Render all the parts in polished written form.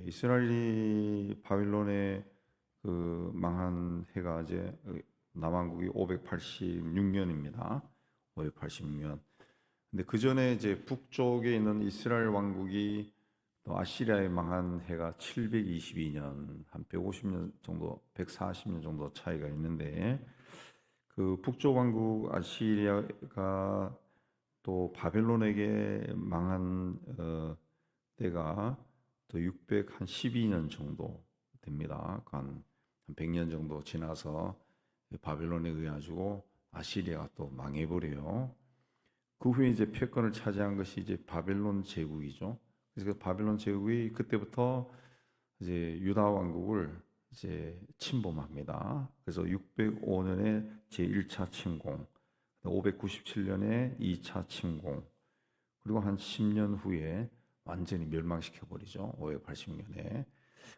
이스라엘이 바빌론의 그 망한 해가 이제 남왕국이 586년입니다. 586년. 근데 그 전에 이제 북쪽에 있는 이스라엘 왕국이 또 아시리아에 망한 해가 722년, 한 150년 정도, 140년 정도 차이가 있는데 그 북쪽 왕국 아시리아가 또 바벨론에게 망한 때가 또 612년 정도 됩니다. 한 100년 정도 지나서 바벨론에 의해 가지고 아시리아가 또 망해버려요. 그 후에 이제 패권을 차지한 것이 이제 바벨론 제국이죠. 그래서 그 바벨론 제국이 그때부터 이제 유다 왕국을 이제 침범합니다. 그래서 605년에 제1차 침공, 597년에 2차 침공, 그리고 한 10년 후에 완전히 멸망시켜 버리죠. 580년에.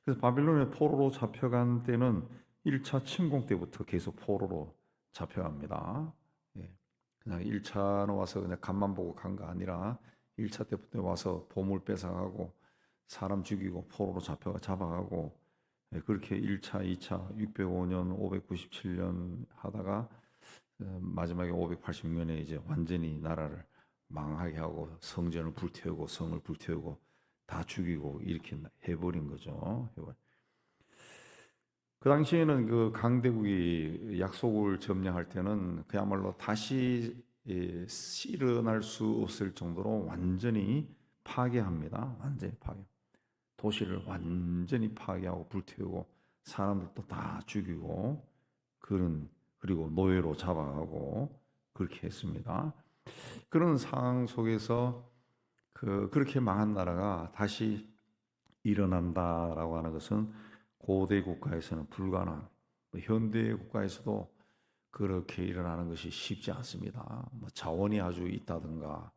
그래서 바빌론의 포로로 잡혀간 때는 1차 침공 때부터 계속 포로로 잡혀갑니다. 예. 그냥 1차는 와서 그냥 간만 보고 간 거 아니라 1차 때부터 와서 보물 뺏어가고 사람 죽이고 포로로 잡아가고 그렇게 1차, 2차, 605년, 597년 하다가 마지막에 586년에 이제 완전히 나라를 망하게 하고 성전을 불태우고 성을 불태우고 다 죽이고 이렇게 해버린 거죠. 그 당시에는 그 강대국이 약속을 점령할 때는 그야말로 다시 일어날 수 없을 정도로 완전히 파괴합니다. 완전히 파괴. 도시를 완전히 파괴하고 불태우고 사람들도 다 죽이고 그리고 노예로 잡아가고 그렇게 했습니다. 그런 상황 속에서 그렇게 망한 나라가 다시 일어난다라고 하는 것은 고대 국가에서는 불가능. 현대 국가에서도 그렇게 일어나는 것이 쉽지 않습니다. 뭐 자원이 아주 있다든가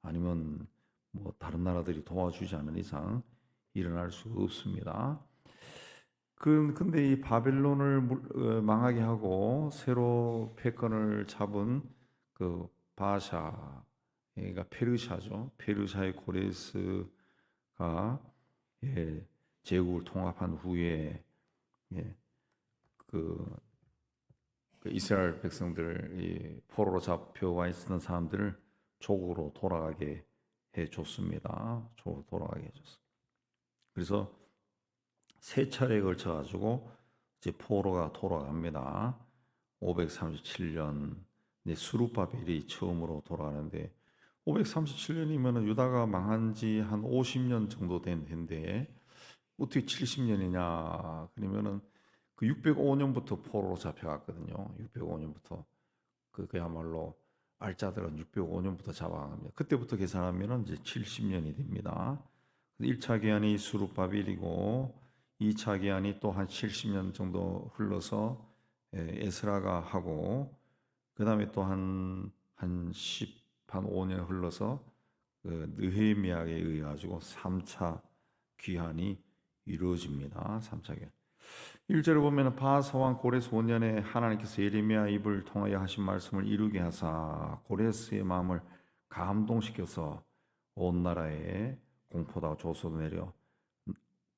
아니면 뭐 다른 나라들이 도와주지 않는 이상 일어날 수 없습니다. 근데 이 바벨론을 망하게 하고 새로 패권을 잡은 그 바샤, 그러니까 페르시아죠. 페르시아의 고레스가 제국을 통합한 후에 그 이스라엘 백성들, 이 포로로 잡혀와 있었던 사람들을 조국으로 돌아가게 해줬습니다. 조국으로 돌아가게 해줬습니다. 그래서 세 차례에 걸쳐 가지고 이제 포로가 돌아갑니다. 537년 수룹바벨이 처음으로 돌아가는데 537년이면 유다가 망한 지 한 50년 정도 된 해인데 어떻게 70년이냐? 그러면은 그 605년부터 포로로 잡혀갔거든요. 605년부터 그야말로 알짜들은 605년부터 잡아갑니다. 그때부터 계산하면은 이제 70년이 됩니다. 1차 기한이 수룹바벨이고 2차 기한이 또 한 70년 정도 흘러서 에스라가 하고 그 다음에 또 한 5년 흘러서 그 느헤미야에 의해 가지고 3차 귀환이 이루어집니다. 3차 귀환. 1절을 보면 바하사 왕 고레스 5년에 하나님께서 예레미야 입을 통하여 하신 말씀을 이루게 하사 고레스의 마음을 감동시켜서 온 나라에 공포다 조소도 내려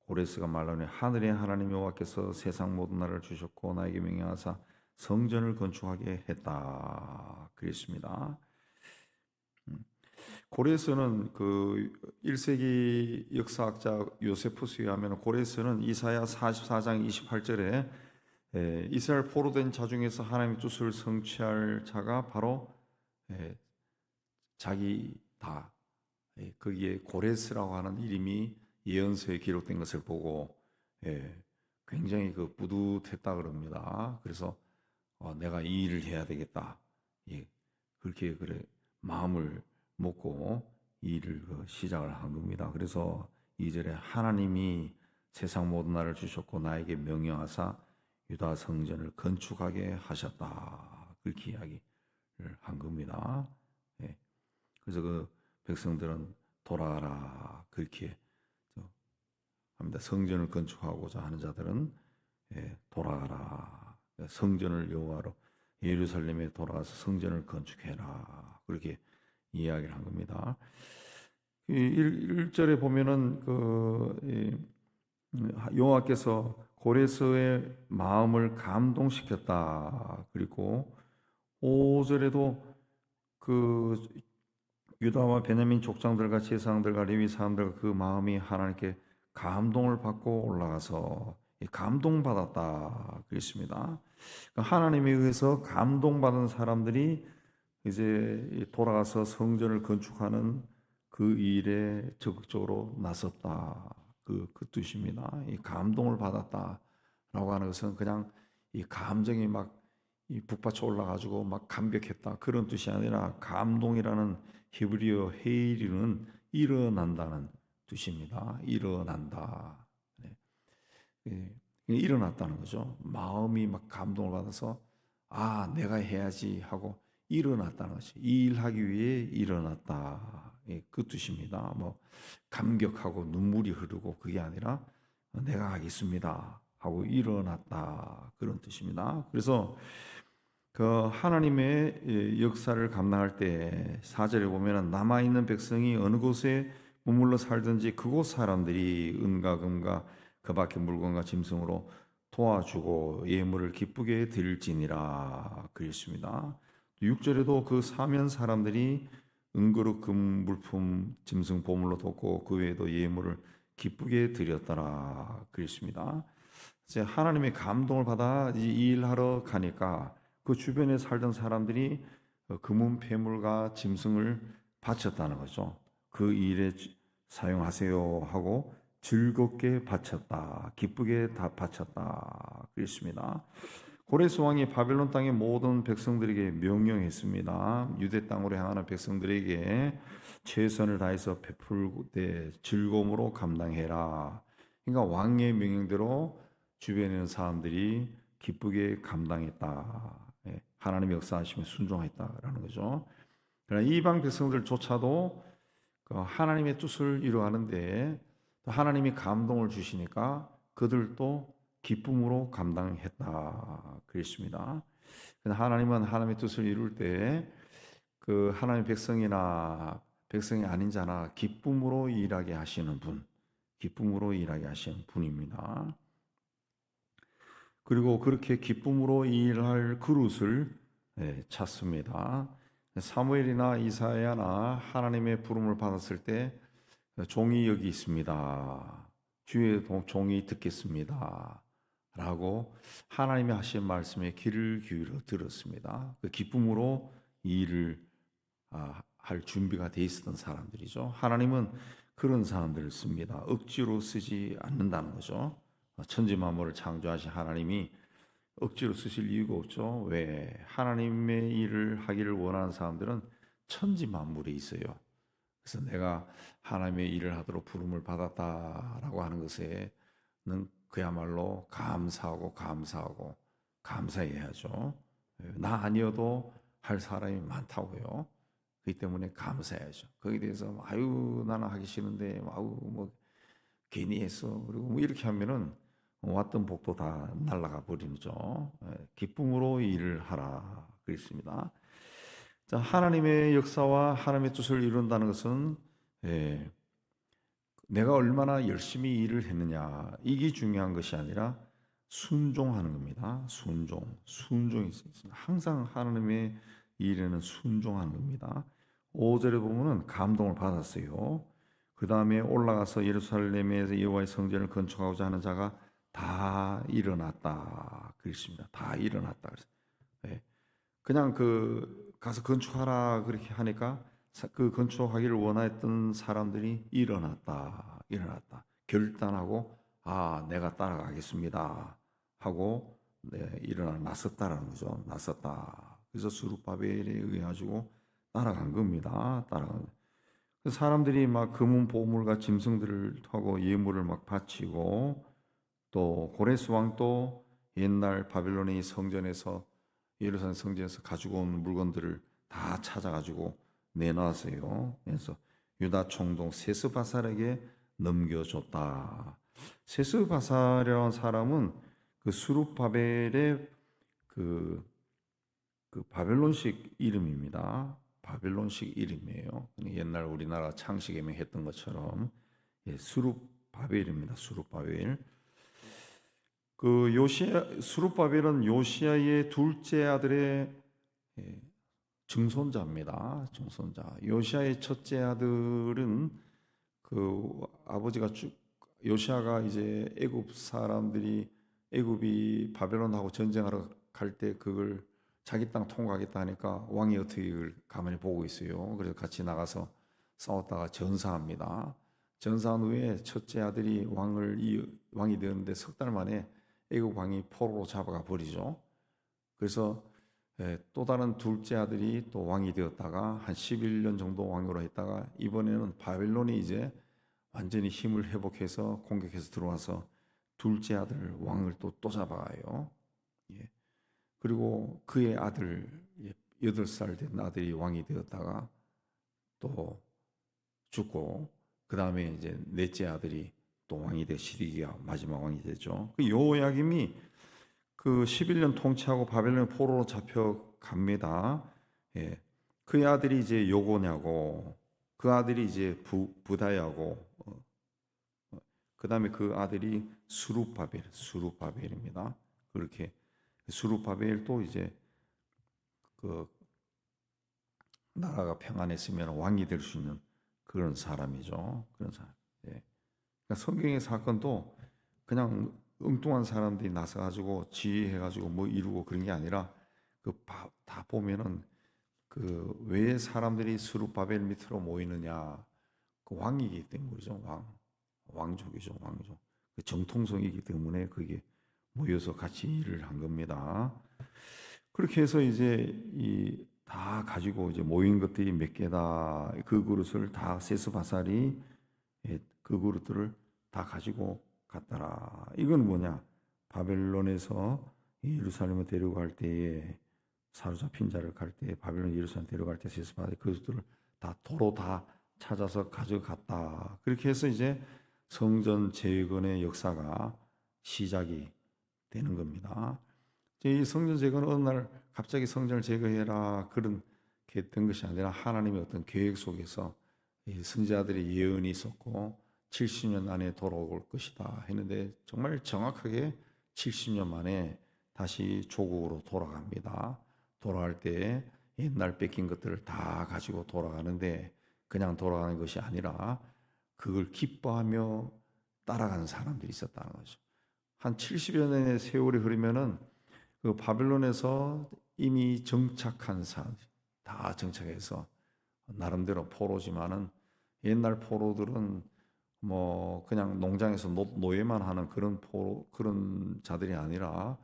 고레스가 말하니 하늘의 하나님 여호와께서 세상 모든 나라를 주셨고 나에게 명령하사 성전을 건축하게 했다. 그랬습니다. 고레스는 그 1세기 역사학자 요세푸스에 하면 고레스는 이사야 44장 28절에 이스라엘 포로된 자 중에서 하나님의 뜻을 성취할 자가 바로 자기다. 거기에 고레스라고 하는 이름이 예언서에 기록된 것을 보고 굉장히 그 뿌듯했다 그럽니다. 그래서 내가 이 일을 해야 되겠다. 그렇게 마음을 먹고 이 일을 시작을 한 겁니다. 그래서 2절에 하나님이 세상 모든 나라를 주셨고 나에게 명령하사 유다 성전을 건축하게 하셨다. 그렇게 이야기를 한 겁니다. 그래서 그 백성들은 돌아가라 그렇게 합니다. 성전을 건축하고자 하는 자들은 돌아가라. 성전을 여호와로 예루살렘에 돌아가서 성전을 건축해라. 그렇게 이야기를 한 겁니다. 1절에 보면은 여호와께서 고레스의 마음을 감동시켰다. 그리고 5절에도 그 유다와 베냐민 족장들과 제사장들과 레위 사람들과 그 마음이 하나님께 감동을 받고 올라가서 감동받았다 그랬습니다. 하나님에 의해서 감동받은 사람들이 이제 돌아가서 성전을 건축하는 그 일에 적극적으로 나섰다. 그 뜻입니다. 이 감동을 받았다라고 하는 것은 그냥 이 감정이 막 이 북받쳐 올라가지고 막 감격했다 그런 뜻이 아니라 감동이라는 히브리어 헤일이는 일어난다는 뜻입니다. 일어난다. 네. 일어났다는 거죠. 마음이 막 감동을 받아서 아 내가 해야지 하고 일어났다는 것이 이 일하기 위해 일어났다. 그 뜻입니다. 뭐 감격하고 눈물이 흐르고 그게 아니라 내가 하겠습니다 하고 일어났다 그런 뜻입니다. 그래서 그 하나님의 역사를 감당할 때 4절에 보면은 남아 있는 백성이 어느 곳에 머물러 살든지 그곳 사람들이 은과 금과 그 밖의 물건과 짐승으로 도와주고 예물을 기쁘게 드릴지니라 그랬습니다. 6절에도 그 사면 사람들이 은그릇 금 물품 짐승 보물로 돕고 그 외에도 예물을 기쁘게 드렸더라 그랬습니다. 이제 하나님의 감동을 받아 이 일하러 가니까 그 주변에 살던 사람들이 금은 폐물과 짐승을 바쳤다는 거죠. 그 일에 사용하세요 하고 즐겁게 바쳤다. 기쁘게 다 바쳤다. 그랬습니다. 고레스 왕이 바벨론 땅의 모든 백성들에게 명령했습니다. 유대 땅으로 향하는 백성들에게 최선을 다해서 베풀되 즐거움으로 감당해라. 그러니까 왕의 명령대로 주변에 있는 사람들이 기쁘게 감당했다. 하나님의 역사하심에 순종했다라는 거죠. 그러나 이방 백성들조차도 하나님의 뜻을 이루어가는데 하나님이 감동을 주시니까 그들도 기쁨으로 감당했다 그랬습니다. 하나님은 하나님의 뜻을 이룰 때 그 하나님의 백성이나 백성이 아닌 자나 기쁨으로 일하게 하시는 분, 기쁨으로 일하게 하시는 분입니다. 그리고 그렇게 기쁨으로 일할 그릇을 찾습니다. 사무엘이나 이사야나 하나님의 부름을 받았을 때 종이 여기 있습니다. 주의 종이 듣겠습니다. 라고 하나님이 하신 말씀에 귀를 기울여 들었습니다. 그 기쁨으로 일을 할 준비가 돼 있었던 사람들이죠. 하나님은 그런 사람들을 씁니다. 억지로 쓰지 않는다는 거죠. 천지 만물을 창조하신 하나님이 억지로 쓰실 이유가 없죠. 왜? 하나님의 일을 하기를 원하는 사람들은 천지 만물에 있어요. 그래서 내가 하나님의 일을 하도록 부름을 받았다라고 하는 것에는 그야말로 감사하고 감사해야죠. 나 아니어도 할 사람이 많다고요. 그렇기 때문에 감사해야죠. 거기에 대해서 아유 나는 하기 싫은데 아유 뭐 괜히 했어. 그리고 뭐 이렇게 하면은 왔던 복도 다 날아가 버리죠. 기쁨으로 일을 하라 그랬습니다. 자, 하나님의 역사와 하나님의 뜻을 이룬다는 것은 내가 얼마나 열심히 일을 했느냐 이게 중요한 것이 아니라 순종하는 겁니다. 순종이 있습니다. 항상 하나님의 일에는 순종하는 겁니다. 5절에 보면은 감동을 받았어요. 그 다음에 올라가서 예루살렘에서 여호와의 성전을 건축하고자 하는 자가 다 일어났다 그랬습니다. 다 일어났다 그랬어요. 그냥 가서 건축하라 그렇게 하니까 그 건축하기를 원했던 사람들이 일어났다. 결단하고 내가 따라가겠습니다 하고 나섰다라는 거죠. 나섰다. 그래서 스룹바벨에 의해 가지고 따라간 겁니다. 사람들이 막 금은 보물과 짐승들을 하고 예물을 막 바치고 또 고레스 왕도 옛날 바벨론의 성전에서 예루살렘 성전에서 가지고 온 물건들을 다 찾아가지고 내놨어요. 그래서 유다 총독 세스바살에게 넘겨줬다. 세스바살이라는 사람은 그 스룹바벨의 그 바벨론식 이름입니다. 바벨론식 이름이에요. 옛날 우리나라 창세기에 했던 것처럼 스룹바벨입니다. 스룹바벨. 그 요시야 스룹바벨은 요시야의 둘째 아들의 예, 증손자입니다. 증손자. 요시야의 첫째 아들은 그 아버지가 요시야가 이제 애굽 사람들이 애굽이 바벨론하고 전쟁하러 갈 때 그걸 자기 땅 통과하겠다 하니까 왕이 어떻게 이걸 가만히 보고 있어요. 그래서 같이 나가서 싸웠다가 전사합니다. 전사한 후에 첫째 아들이 왕이 되었는데 석 달 만에 애굽 왕이 포로로 잡아가 버리죠. 그래서 또 다른 둘째 아들이 또 왕이 되었다가 한 11년 정도 왕으로 했다가 이번에는 바벨론이 이제 완전히 힘을 회복해서 공격해서 들어와서 둘째 아들 왕을 또 잡아가요. 예. 그리고 그의 아들 8살 된 아들이 왕이 되었다가 또 죽고 그 다음에 이제 넷째 아들이 또 왕이 돼 시드기야 마지막 왕이 되죠. 그 요야김이 그 11년 통치하고 바벨론 포로로 잡혀갑니다. 예. 그의 아들이 이제 요고냐고 그 아들이 이제 부다야고 그 다음에 그 아들이 수룹바벨입니다. 그렇게 수룹바벨도 이제 그 나라가 평안했으면 왕이 될 수 있는 그런 사람이죠. 그런 사람. 예. 그러니까 성경의 사건도 그냥 엉뚱한 사람들이 나서 가지고 지휘해 가지고 뭐 이루고 그런 게 아니라 그 다 보면은 그 왜 사람들이 스룹바벨 밑으로 모이느냐 그 왕이기 때문이죠. 왕족이죠. 왕족. 그 정통성이기 때문에 그게 모여서 같이 일을 한 겁니다. 그렇게 해서 이제 이 다 가지고 이제 모인 것들이 몇 개다 그 그릇을 다 세스바살이 그 그릇들을 다 가지고 갔더라. 이건 뭐냐? 바벨론에서 예루살렘을 데려갈 때에 사로잡힌 자를 갈 때 바벨론 예루살렘 데려갈 때 세스바살이 그것들을 다 도로 다 찾아서 가져갔다. 그렇게 해서 이제 성전 재건의 역사가 시작이 되는 겁니다. 이 성전 재건은 어느 날 갑자기 성전을 제거해라 그런 게 된 것이 아니라 하나님의 어떤 계획 속에서 이 선지자들의 예언이 있었고 70년 안에 돌아올 것이다 했는데 정말 정확하게 70년 만에 다시 조국으로 돌아갑니다. 돌아갈 때 옛날 뺏긴 것들을 다 가지고 돌아가는데 그냥 돌아가는 것이 아니라 그걸 기뻐하며 따라가는 사람들이 있었다는 거죠. 한 70여 년의 세월이 흐르면은 그 바벨론에서 이미 정착한 사람들 다 정착해서 나름대로 포로지만은 옛날 포로들은 뭐 그냥 농장에서 노예만 하는 그런 자들이 아니라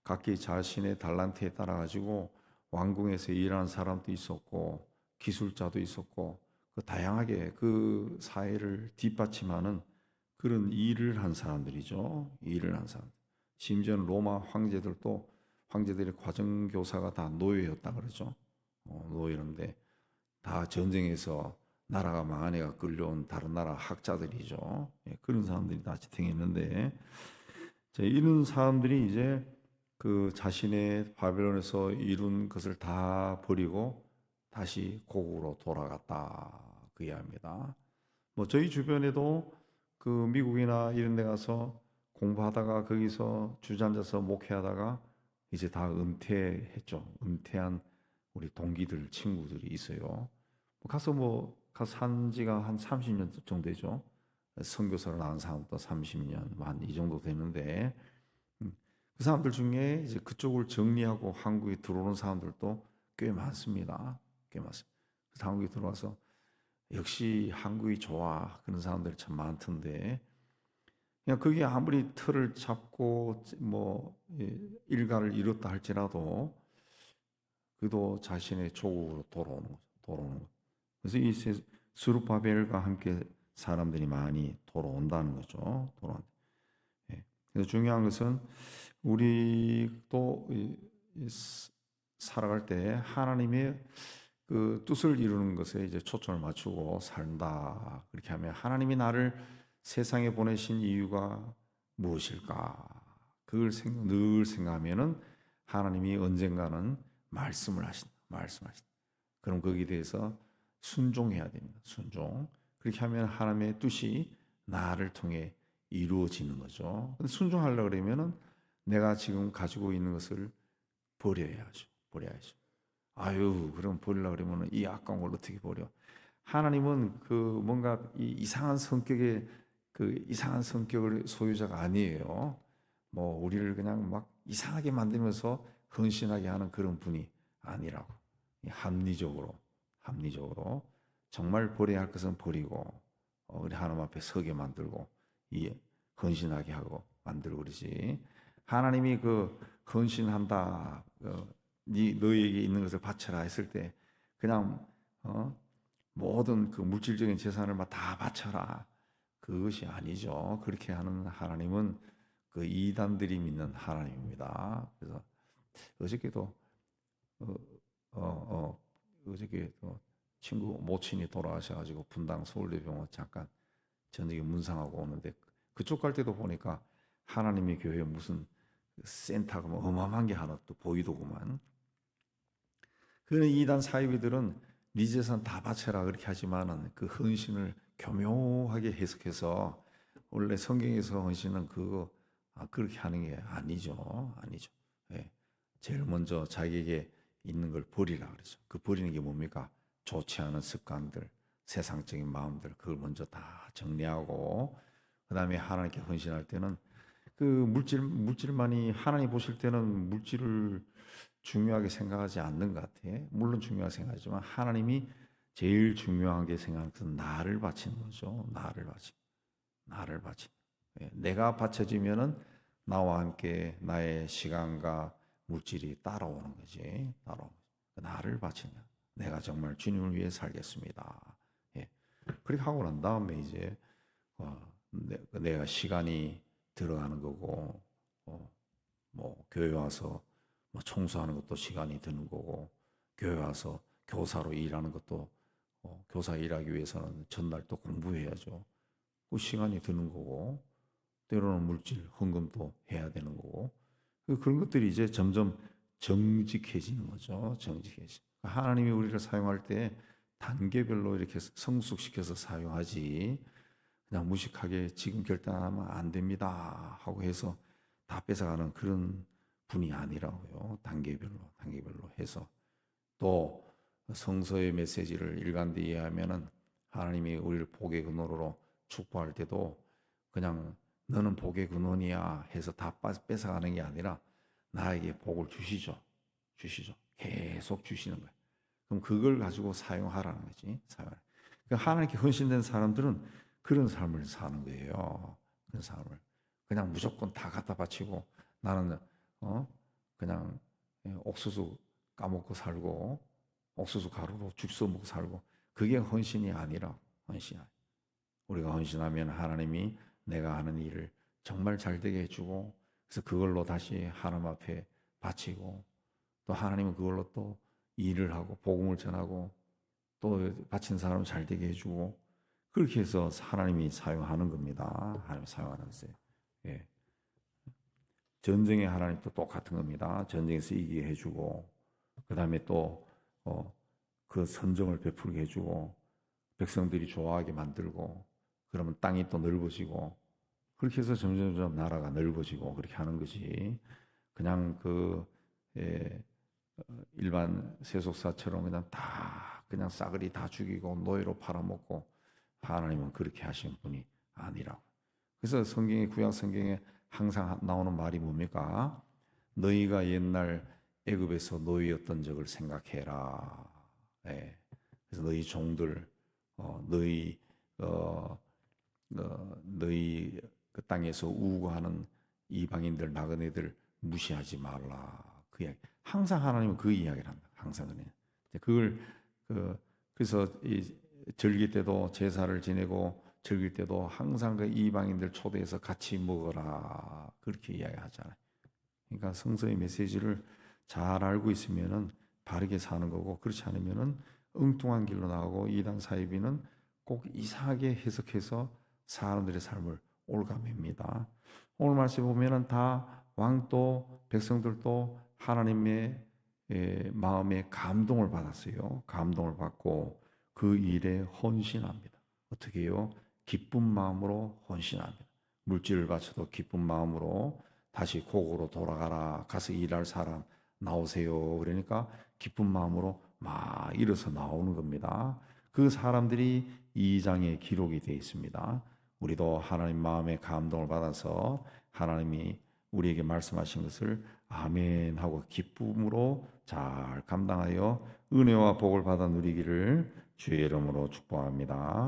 각기 자신의 달란트에 따라 가지고 왕궁에서 일하는 사람도 있었고 기술자도 있었고 그 다양하게 그 사회를 뒷받침하는 그런 일을 한 사람들이죠. 일을 한 사람. 심지어는 로마 황제들의 과정교사가 다 노예였다 그러죠. 노예인데 다 전쟁에서 나라가 망한 애가 끌려온 다른 나라 학자들이죠. 그런 사람들이 다 지탱했는데 이런 사람들이 이제 그 자신의 바벨론에서 이룬 것을 다 버리고 다시 고국으로 돌아갔다 그 이야기입니다. 뭐 저희 주변에도 그 미국이나 이런 데 가서 공부하다가 거기서 주저앉아서 목회하다가 이제 다 은퇴했죠. 은퇴한 우리 동기들 친구들이 있어요. 가서 산 지가 한 30년 정도 되죠. 선교사로 나온 사람도 30년 한 이 정도 되는데 그 사람들 중에 이제 그쪽을 정리하고 한국에 들어오는 사람들도 꽤 많습니다. 꽤 많습니다. 그래서 한국에 들어와서 역시 한국이 좋아 그런 사람들이 참 많던데 그냥 그게 아무리 틀을 잡고 뭐 일가를 이뤘다 할지라도 그도 자신의 조국으로 돌아오는 거죠. 그래서 이 스룹바벨과 함께 사람들이 많이 돌아온다는 거죠. 그래서 중요한 것은 우리도 살아갈 때 하나님의 그 뜻을 이루는 것에 이제 초점을 맞추고 산다. 그렇게 하면 하나님이 나를 세상에 보내신 이유가 무엇일까? 그걸 늘 생각하면은 하나님이 언젠가는 말씀하신다. 그럼 거기에 대해서 순종해야 됩니다. 순종. 그렇게 하면 하나님의 뜻이 나를 통해 이루어지는 거죠. 근데 순종하려고 그러면은 내가 지금 가지고 있는 것을 버려야죠. 버려야죠. 아유, 그럼 버리려고 그러면 이 아까운 걸 어떻게 버려? 하나님은 그 뭔가 이 이상한 성격의 그 이상한 성격을 소유자가 아니에요. 뭐 우리를 그냥 막 이상하게 만들면서 헌신하게 하는 그런 분이 아니라고. 합리적으로 정말 버려야 할 것은 버리고 우리 하나님 앞에 서게 만들고 이 헌신하게 하고 만들고 그러지. 하나님이 그 헌신한다, 너희에게 있는 것을 바쳐라 했을 때 그냥 모든 그 물질적인 재산을 막 다 바쳐라, 그것이 아니죠. 그렇게 하는 하나님은 그 이단들이 믿는 하나님입니다. 그래서 어저께도 어, 어저께 또 친구 모친이 돌아가셔가지고 분당 서울대병원 잠깐 저녁에 문상하고 오는데 그쪽 갈 때도 보니까 하나님의 교회 무슨 센터가 뭐 어마어마한 게 하나 또 보이더구만. 그런 이단 사이비들은 네 재산 다 바쳐라 그렇게 하지만은 그 헌신을 교묘하게 해석해서 원래 성경에서 헌신은 그거 그렇게 하는 게 아니죠. 예. 제일 먼저 자기에게 있는 걸 버리라 그러죠. 그 버리는 게 뭡니까? 좋지 않은 습관들, 세상적인 마음들, 그걸 먼저 다 정리하고 그다음에 하나님께 헌신할 때는 그 물질만이 하나님 보실 때는 물질을 중요하게 생각하지 않는 것 같아. 물론 중요하게 생각하지만 하나님이 제일 중요하게 생각하는 것은 나를 바치는 거죠. 나를 바치. 내가 바쳐지면은 나와 함께 나의 시간과 물질이 따라오는 거지. 나를 바치는 거야. 내가 정말 주님을 위해 살겠습니다. 예. 그렇게 하고 난 다음에 이제 내가 시간이 들어가는 거고, 뭐 교회 와서 뭐 청소하는 것도 시간이 드는 거고, 교회 와서 교사로 일하는 것도 교사 일하기 위해서는 전날 또 공부해야죠. 그 시간이 드는 거고, 때로는 물질 헌금도 해야 되는 거고, 그런 것들이 이제 점점 정직해지는 거죠. 정직해지. 하나님이 우리를 사용할 때 단계별로 이렇게 성숙시켜서 사용하지, 그냥 무식하게 지금 결단하면 안 됩니다 하고 해서 다 뺏어가는 그런 분이 아니라고요. 단계별로 해서 또 성서의 메시지를 일관되이 이해하면은 하나님이 우리를 복의 근원으로 축복할 때도 그냥 너는 복의 근원이야 해서 다 뺏어가는 게 아니라 나에게 복을 주시죠. 계속 주시는 거예요. 그럼 그걸 가지고 사용하라는 거지. 그러니까 하나님께 헌신된 사람들은 그런 삶을 사는 거예요. 그런 삶을 그냥 무조건 다 갖다 바치고 나는 그냥 옥수수 까먹고 살고 옥수수 가루로 죽 써먹고 살고 그게 헌신이 아니라 우리가 헌신하면 하나님이 내가 하는 일을 정말 잘 되게 해주고 그래서 그걸로 다시 하나님 앞에 바치고 또 하나님은 그걸로 또 일을 하고 복음을 전하고 또 바친 사람 잘 되게 해주고 그렇게 해서 하나님이 사용하는 겁니다. 하나님 사용하는 것에. 예. 전쟁의 하나님도 똑같은 겁니다. 전쟁에서 이기게 해주고 그 다음에 또 그 선정을 베풀게 해주고 백성들이 좋아하게 만들고 그러면 땅이 또 넓어지고 그렇게 해서 점점 나라가 넓어지고 그렇게 하는 것이 그냥 일반 세속사처럼 그냥 다 그냥 싸그리 다 죽이고 노예로 팔아먹고 하나님은 그렇게 하신 분이 아니라고. 그래서 구약 성경에 항상 나오는 말이 뭡니까? 너희가 옛날 애굽에서 노예였던 적을 생각해라. 예. 그래서 너희 종들, 너희 그 땅에서 우고하는 이방인들 나그네들 무시하지 말라. 그 이야기. 항상 하나님은 그 이야기를 합니다. 항상 그걸 그래서 이 절기 때도 제사를 지내고 즐길 때도 항상 그 이방인들 초대해서 같이 먹어라 그렇게 이야기하잖아요. 그러니까 성서의 메시지를 잘 알고 있으면은 바르게 사는 거고 그렇지 않으면은 엉뚱한 길로 나가고 이단 사이비는 꼭 이상하게 해석해서 사람들의 삶을 올가맵니다. 오늘 말씀 보면은 다 왕도 백성들도 하나님의 마음에 감동을 받았어요. 감동을 받고 그 일에 헌신합니다. 어떻게 해요? 기쁜 마음으로 헌신합니다. 물질을 바쳐도 기쁜 마음으로 다시 고국으로 돌아가라. 가서 일할 사람 나오세요. 그러니까 기쁜 마음으로 막 일어서 나오는 겁니다. 그 사람들이 2장에 기록이 되어 있습니다. 우리도 하나님 마음의 감동을 받아서 하나님이 우리에게 말씀하신 것을 아멘 하고 기쁨으로 잘 감당하여 은혜와 복을 받아 누리기를 주의 이름으로 축복합니다.